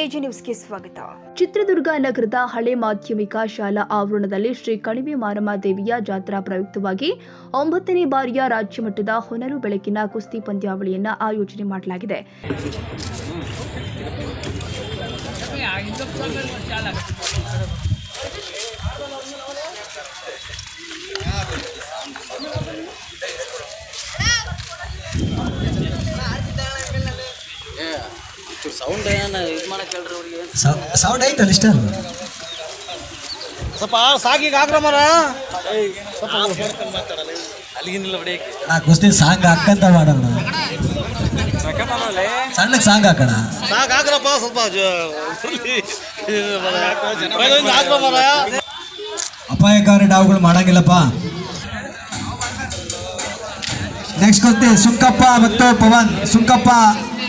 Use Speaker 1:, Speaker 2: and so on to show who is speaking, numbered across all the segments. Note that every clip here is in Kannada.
Speaker 1: ಎಜಿ ನ್ಯೂಸ್ಗೆ ಸ್ವಾಗತ. ಚಿತ್ರದುರ್ಗ ನಗರದ ಹಳೆ ಮಾಧ್ಯಮಿಕ ಶಾಲಾ ಆವರಣದಲ್ಲಿ ಶ್ರೀ ಕಣಿವೆ ಮಾರಮ್ಮ ದೇವಿಯ ಜಾತ್ರಾ ಪ್ರಯುಕ್ತವಾಗಿ 9ನೇ ಬಾರಿಯ ರಾಜ್ಯ ಮಟ್ಟದ ಹೊನಲು ಬೆಳಕಿನ ಕುಸ್ತಿ ಪಂದ್ಯಾವಳಿಯನ್ನು ಆಯೋಜನೆ ಮಾಡಲಾಗಿದೆ.
Speaker 2: ಸೌಂಡ್ ಏನು ಇದು ಮಾಡಕ್ಕೆ ಹೇಳ್ರಿ ಅವ್ರಿಗೆ
Speaker 3: ಸೌಂಡ್ ಐತಲ್ಲ ಇಷ್ಟ
Speaker 2: ಸ್ವಲ್ಪ ಸಾಗಿಗೆ ಆಗ್ರ ಮರ ಅಲ್ಲಿಗಿನಿಲ್ಲ ಹೊಡಿಯಕ್ಕೆ
Speaker 3: ನಾ ಕುಸ್ತಿ ಸಾಂಗ್ ಹಾಕಂತ ಮಾಡೋಣ ಸಣ್ಣಕ್ಕೆ ಸಾಂಗ್ ಹಾಕೋಣ
Speaker 2: ಸಾಕು ಹಾಕ್ರಪ್ಪ ಸ್ವಲ್ಪ
Speaker 3: ಅಪಾಯಕಾರಿ ಡಾವುಗಳು ಮಾಡಂಗಿಲ್ಲಪ್ಪ. ನೆಕ್ಸ್ಟ್ ಕುಸ್ತಿ ಸುಂಕಪ್ಪ ಮತ್ತು ಪವನ್. ಸುಂಕಪ್ಪ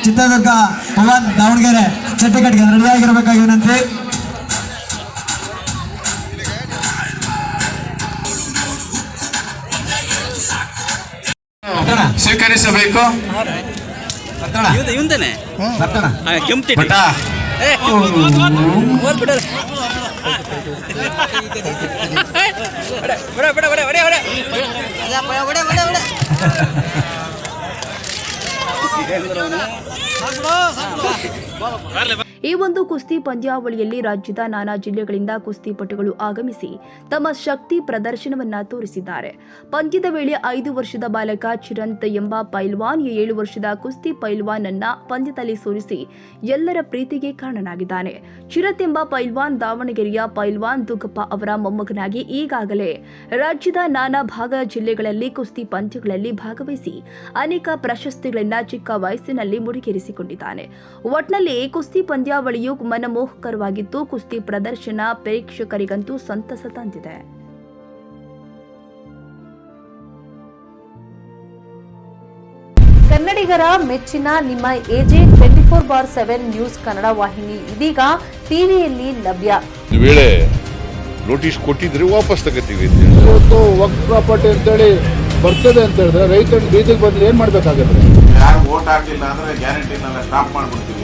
Speaker 3: ಚಿತ್ರದುರ್ಗ, ಪವನ್ ದಾವಣಗೆರೆ. ಚಟ್ಟಕಟ್ಟಿಗೆ ರೆಡಿಯಾಗಿರ್ಬೇಕಾಗಿ ವಿನಂತಿ.
Speaker 4: ಸ್ವೀಕರಿಸಬೇಕು.
Speaker 2: ಇವಂದೇನೆ ಕೆಂಪ್ತಿ
Speaker 1: ಈ ಒಂದು ಕುಸ್ತಿ ಪಂದ್ಯಾವಳಿಯಲ್ಲಿ ರಾಜ್ಯದ ನಾನಾ ಜಿಲ್ಲೆಗಳಿಂದ ಕುಸ್ತಿಪಟುಗಳು ಆಗಮಿಸಿ ತಮ್ಮ ಶಕ್ತಿ ಪ್ರದರ್ಶನವನ್ನ ತೋರಿಸಿದ್ದಾರೆ. ಪಂದ್ಯದ ವೇಳೆ 5 ವರ್ಷದ ಬಾಲಕ ಚಿರಂತ್ ಎಂಬ ಪೈಲ್ವಾನ್ 7 ವರ್ಷದ ಕುಸ್ತಿ ಪೈಲ್ವಾನ್ ಅನ್ನ ಪಂದ್ಯದಲ್ಲಿ ಸೋಲಿಸಿ ಎಲ್ಲರ ಪ್ರೀತಿಗೆ ಕಾರಣನಾಗಿದ್ದಾನೆ. ಚಿರಂತ್ ಎಂಬ ಪೈಲ್ವಾನ್ ದಾವಣಗೆರೆಯ ಪೈಲ್ವಾನ್ ದುಗ್ಗಪ್ಪ ಅವರ ಮೊಮ್ಮಗನಾಗಿ ಈಗಾಗಲೇ ರಾಜ್ಯದ ನಾನಾ ಭಾಗ ಜಿಲ್ಲೆಗಳಲ್ಲಿ ಕುಸ್ತಿ ಪಂದ್ಯಗಳಲ್ಲಿ ಭಾಗವಹಿಸಿ ಅನೇಕ ಪ್ರಶಸ್ತಿಗಳನ್ನ ಚಿಕ್ಕ ವಯಸ್ಸಿನಲ್ಲಿ ಮುಡಿಗೇರಿಸಿಕೊಂಡಿದ್ದಾನೆ. ಒಟ್ನಲ್ಲಿ ಕುಸ್ತಿ ಪಂದ್ಯಾವಳಿಯು ಮನಮೋಹಕರವಾಗಿದ್ದು ಕುಸ್ತಿ ಪ್ರದರ್ಶನ ಪ್ರೇಕ್ಷಕರಿಗಂತೂ ಸಂತಸ ತಂದಿದೆ.
Speaker 5: ಕನ್ನಡಿಗರ ಮೆಚ್ಚಿನ ನಿಮ್ಮ ಎಜೆ 24/7 ನ್ಯೂಸ್ ಕನ್ನಡ ವಾಹಿನಿ ಇದೀಗ ಟಿವಿಯಲ್ಲಿ ಲಭ್ಯ.
Speaker 4: ವೇಳೆ ನೋಟಿಸ್ ಕೊಟ್ಟಿದ್ರೆ ವಾಪಸ್ ತಗೋತೀವಿ.
Speaker 6: ಇವತ್ತು ವಕ್ಫ್ ಪ್ರಾಪರ್ಟಿ ಅಂತೇಳಿ ಬರ್ತದೆ ಅಂತ ಹೇಳಿದ್ರೆ ರೈತರು ಬೀದಿಗೆ ಬಂದ್ರೆ ಏನ್ ಮಾಡ್ಬೇಕಾಗತ್ತೆ?
Speaker 4: ಯಾರು ವೋಟ್ ಹಾಕಿಲ್ಲ ಅಂದ್ರೆ ಗ್ಯಾರಂಟಿನೆಲ್ಲ ಸ್ಟಾಪ್ ಮಾಡ್ಬಿಡ್ತೀವಿ.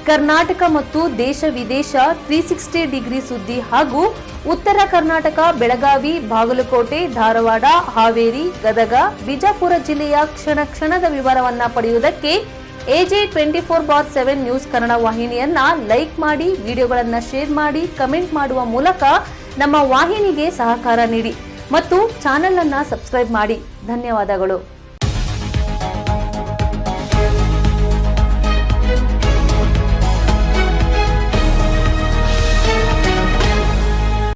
Speaker 5: ಕರ್ನಾಟಕ ಮತ್ತು ದೇಶ ವಿದೇಶ 360 ಡಿಗ್ರಿ ಸುದ್ದಿ ಹಾಗೂ ಉತ್ತರ ಕರ್ನಾಟಕ, ಬೆಳಗಾವಿ, ಬಾಗಲಕೋಟೆ, ಧಾರವಾಡ, ಹಾವೇರಿ, ಗದಗ, ಬಿಜಾಪುರ ಜಿಲ್ಲೆಯ ಕ್ಷಣ ಕ್ಷಣದ ವಿವರವನ್ನ ಪಡೆಯುವುದಕ್ಕೆ ಎಜೆ 24/7 ನ್ಯೂಸ್ ಕನ್ನಡ ವಾಹಿನಿಯನ್ನ ಲೈಕ್ ಮಾಡಿ, ವಿಡಿಯೋಗಳನ್ನ ಶೇರ್ ಮಾಡಿ, ಕಮೆಂಟ್ ಮಾಡುವ ಮೂಲಕ ನಮ್ಮ ವಾಹಿನಿಗೆ ಸಹಕಾರ ನೀಡಿ ಮತ್ತು ಚಾನೆಲ್ ಅನ್ನ ಸಬ್ಸ್ಕ್ರೈಬ್ ಮಾಡಿ. ಧನ್ಯವಾದಗಳು.